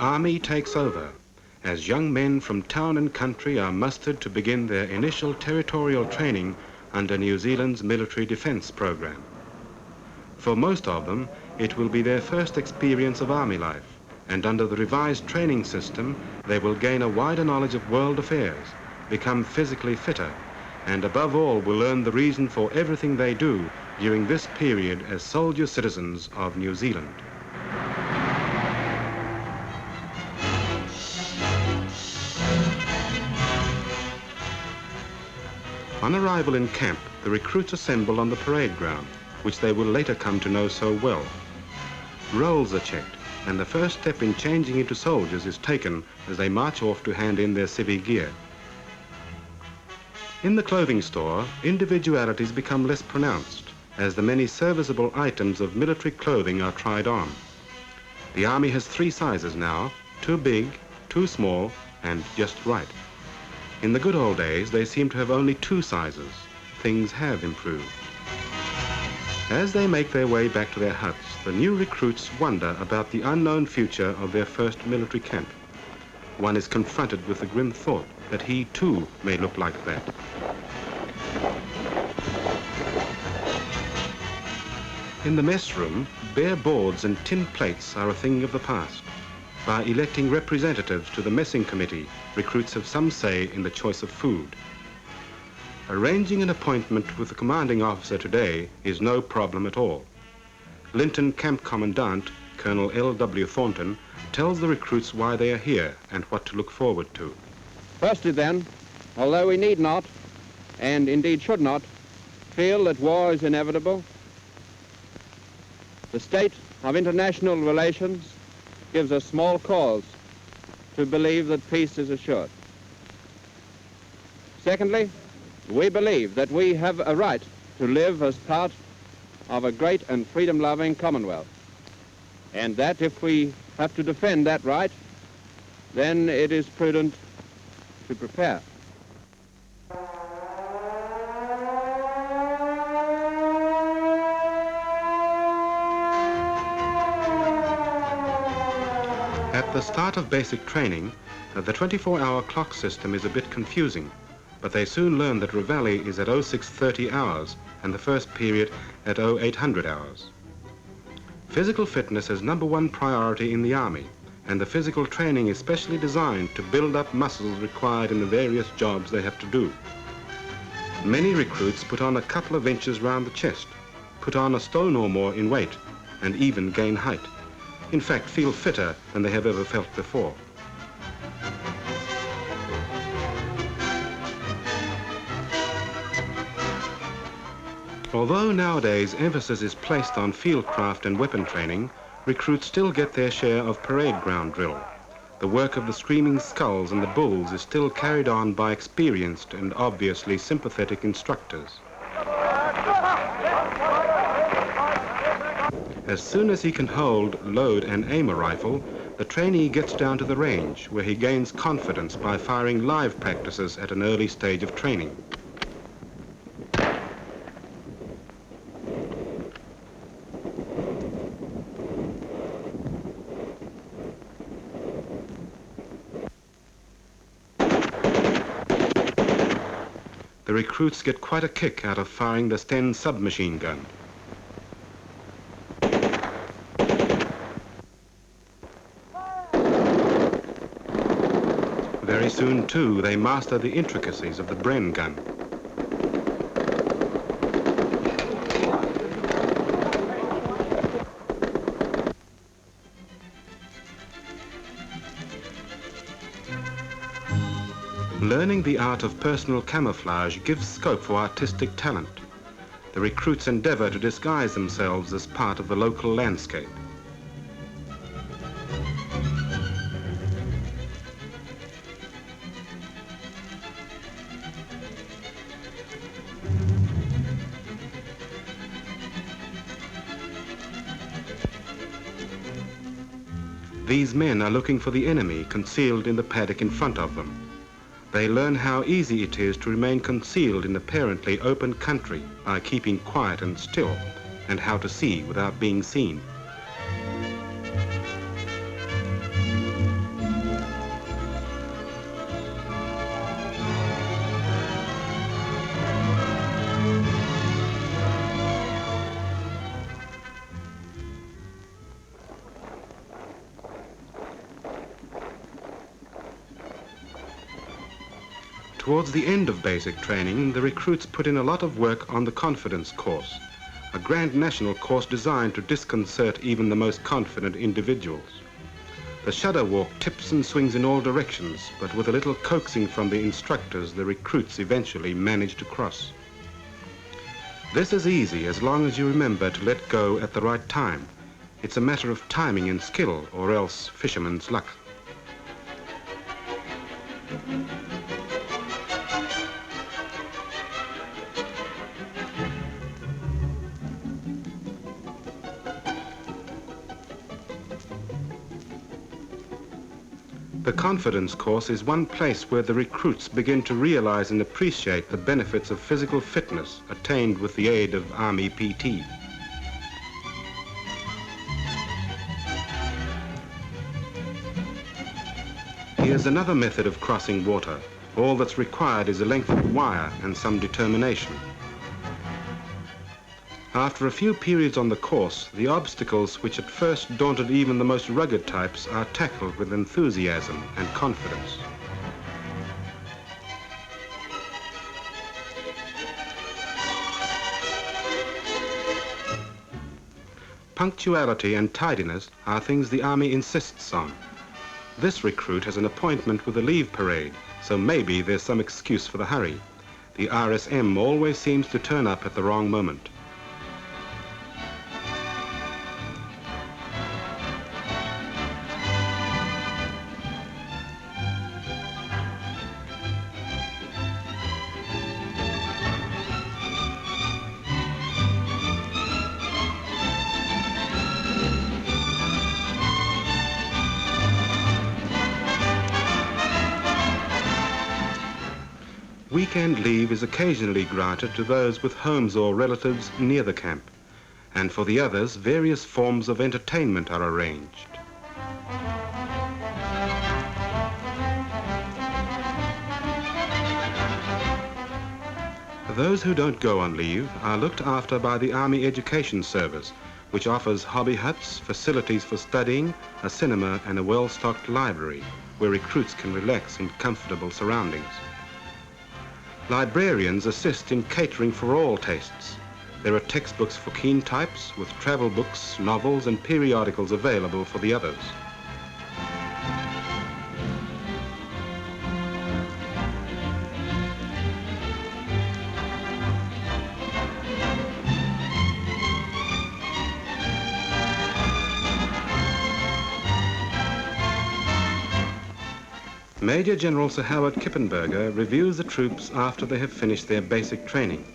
Army takes over as young men from town and country are mustered to begin their initial territorial training under New Zealand's military defence programme. For most of them, it will be their first experience of Army life, and under the revised training system, they will gain a wider knowledge of world affairs, become physically fitter, and above all will learn the reason for everything they do during this period as soldier citizens of New Zealand. On arrival in camp, the recruits assemble on the parade ground, which they will later come to know so well. Rolls are checked, and the first step in changing into soldiers is taken as they march off to hand in their civvy gear. In the clothing store, individualities become less pronounced as the many serviceable items of military clothing are tried on. The Army has 3 sizes now, too big, too small, and just right. In the good old days, they seem to have only 2 sizes. Things have improved. As they make their way back to their huts, the new recruits wonder about the unknown future of their first military camp. One is confronted with the grim thought that he too may look like that. In the mess room, bare boards and tin plates are a thing of the past. By electing representatives to the messing committee, recruits have some say in the choice of food. Arranging an appointment with the commanding officer today is no problem at all. Linton Camp Commandant, Colonel L.W. Thornton, tells the recruits why they are here and what to look forward to. Firstly then, although we need not, and indeed should not, feel that war is inevitable, the state of international relations gives us small cause to believe that peace is assured. Secondly, we believe that we have a right to live as part of a great and freedom-loving Commonwealth, and that if we have to defend that right, then it is prudent to prepare. At the start of basic training, the 24-hour clock system is a bit confusing, but they soon learn that Reveille is at 0630 hours and the first period at 0800 hours. Physical fitness is #1 priority in the Army, and the physical training is specially designed to build up muscles required in the various jobs they have to do. Many recruits put on a couple of inches round the chest, put on a stone or more in weight, and even gain height. In fact, feel fitter than they have ever felt before. Although nowadays emphasis is placed on fieldcraft and weapon training, recruits still get their share of parade ground drill. The work of the screaming skulls and the bulls is still carried on by experienced and obviously sympathetic instructors. As soon as he can hold, load and aim a rifle, the trainee gets down to the range where he gains confidence by firing live practices at an early stage of training. The recruits get quite a kick out of firing the Sten submachine gun. Very soon, too, they master the intricacies of the Bren gun. Learning the art of personal camouflage gives scope for artistic talent. The recruits endeavor to disguise themselves as part of the local landscape. These men are looking for the enemy concealed in the paddock in front of them. They learn how easy it is to remain concealed in apparently open country by keeping quiet and still, and how to see without being seen. Towards the end of basic training, the recruits put in a lot of work on the confidence course, a grand national course designed to disconcert even the most confident individuals. The shudder walk tips and swings in all directions, but with a little coaxing from the instructors, the recruits eventually manage to cross. This is easy as long as you remember to let go at the right time. It's a matter of timing and skill, or else fisherman's luck. The confidence course is one place where the recruits begin to realize and appreciate the benefits of physical fitness attained with the aid of Army PT. Here's another method of crossing water. All that's required is a length of wire and some determination. After a few periods on the course, the obstacles which at first daunted even the most rugged types are tackled with enthusiasm and confidence. Punctuality and tidiness are things the Army insists on. This recruit has an appointment with a leave parade, so maybe there's some excuse for the hurry. The RSM always seems to turn up at the wrong moment. Weekend leave is occasionally granted to those with homes or relatives near the camp, and for the others, various forms of entertainment are arranged. Those who don't go on leave are looked after by the Army Education Service, which offers hobby huts, facilities for studying, a cinema and a well-stocked library where recruits can relax in comfortable surroundings. Librarians assist in catering for all tastes. There are textbooks for keen types, with travel books, novels and periodicals available for the others. Major General Sir Howard Kippenberger reviews the troops after they have finished their basic training.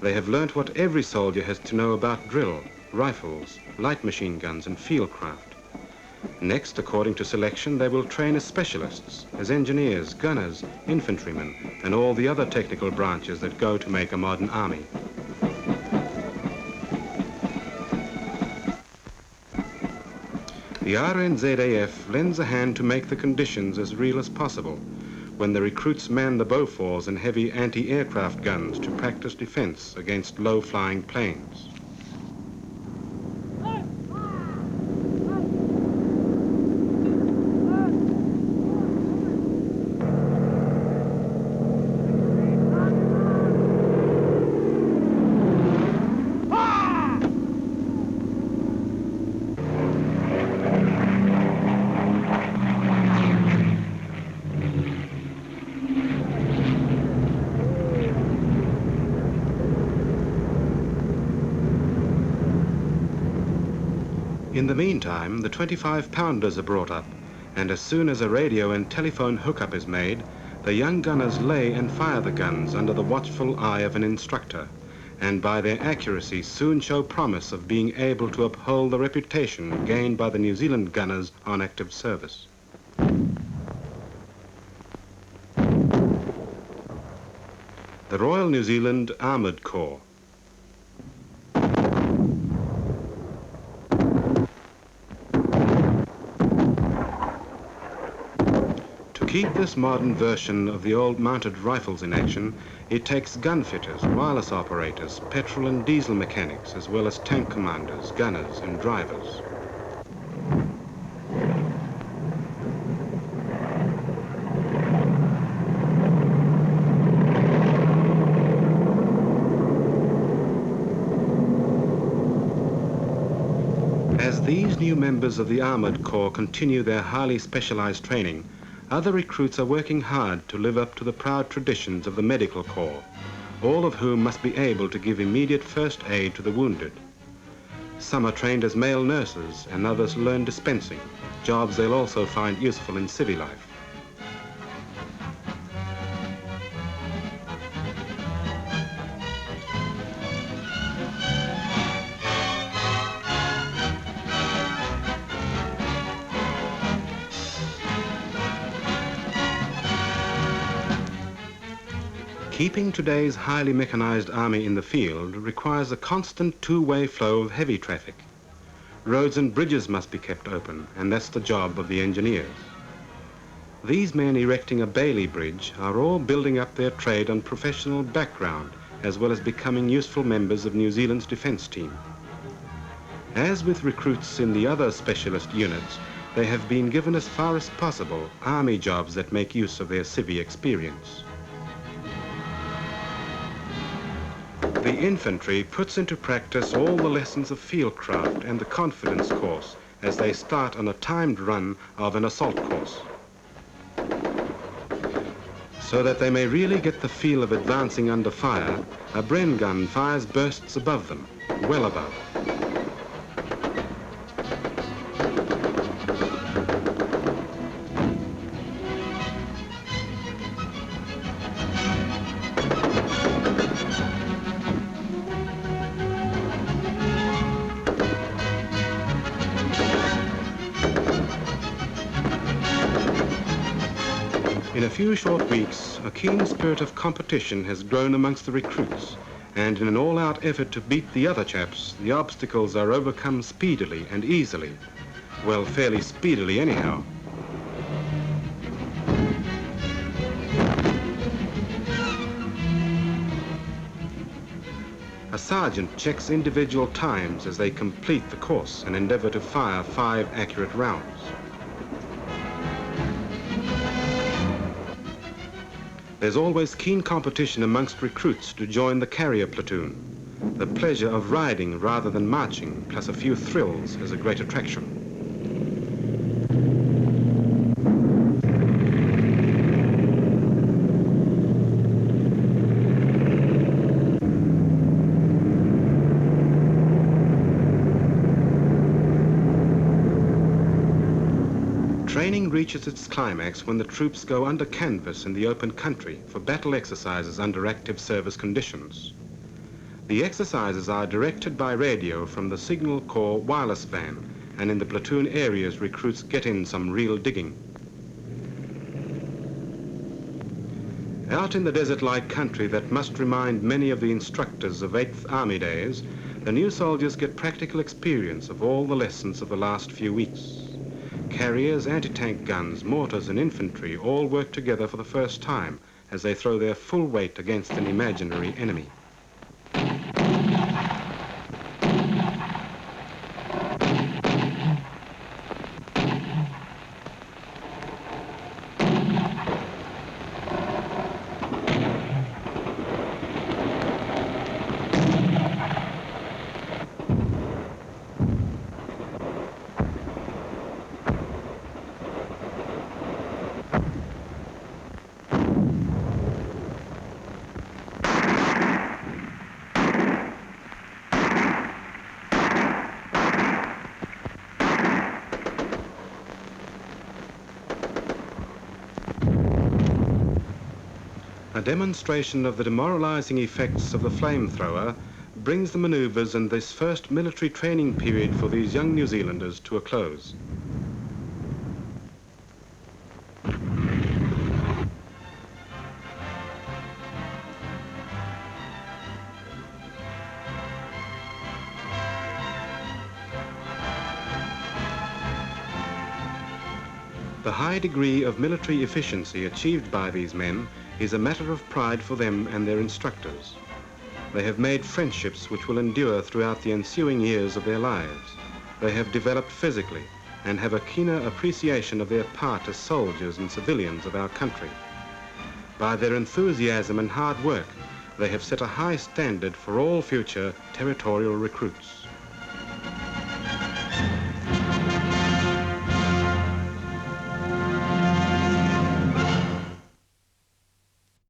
They have learnt what every soldier has to know about drill, rifles, light machine guns and field craft. Next, according to selection, they will train as specialists, as engineers, gunners, infantrymen and all the other technical branches that go to make a modern army. The RNZAF lends a hand to make the conditions as real as possible when the recruits man the Bofors and heavy anti-aircraft guns to practice defense against low-flying planes. In the meantime, the 25-pounders are brought up, and as soon as a radio and telephone hookup is made, the young gunners lay and fire the guns under the watchful eye of an instructor, and by their accuracy soon show promise of being able to uphold the reputation gained by the New Zealand gunners on active service. The Royal New Zealand Armoured Corps. To keep this modern version of the old mounted rifles in action, it takes gun fitters, wireless operators, petrol and diesel mechanics, as well as tank commanders, gunners and drivers. As these new members of the Armoured Corps continue their highly specialized training, other recruits are working hard to live up to the proud traditions of the Medical Corps, all of whom must be able to give immediate first aid to the wounded. Some are trained as male nurses and others learn dispensing, jobs they'll also find useful in civvy life. Keeping today's highly mechanized army in the field requires a constant two-way flow of heavy traffic. Roads and bridges must be kept open, and that's the job of the engineers. These men erecting a Bailey Bridge are all building up their trade on professional background, as well as becoming useful members of New Zealand's defence team. As with recruits in the other specialist units, they have been given as far as possible army jobs that make use of their civvy experience. The infantry puts into practice all the lessons of fieldcraft and the confidence course as they start on a timed run of an assault course. So that they may really get the feel of advancing under fire, a Bren gun fires bursts above them, well above. In a few short weeks, a keen spirit of competition has grown amongst the recruits, and in an all-out effort to beat the other chaps, the obstacles are overcome speedily and easily. Well, fairly speedily anyhow. A sergeant checks individual times as they complete the course and endeavor to fire 5 accurate rounds. There's always keen competition amongst recruits to join the carrier platoon. The pleasure of riding rather than marching, plus a few thrills, is a great attraction. Training reaches its climax when the troops go under canvas in the open country for battle exercises under active service conditions. The exercises are directed by radio from the Signal Corps wireless van, and in the platoon areas recruits get in some real digging. Out in the desert-like country that must remind many of the instructors of 8th Army days, the new soldiers get practical experience of all the lessons of the last few weeks. Carriers, anti-tank guns, mortars and infantry all work together for the first time as they throw their full weight against an imaginary enemy. A demonstration of the demoralizing effects of the flamethrower brings the maneuvers and this first military training period for these young New Zealanders to a close. The high degree of military efficiency achieved by these men is a matter of pride for them and their instructors. They have made friendships which will endure throughout the ensuing years of their lives. They have developed physically and have a keener appreciation of their part as soldiers and civilians of our country. By their enthusiasm and hard work, they have set a high standard for all future territorial recruits.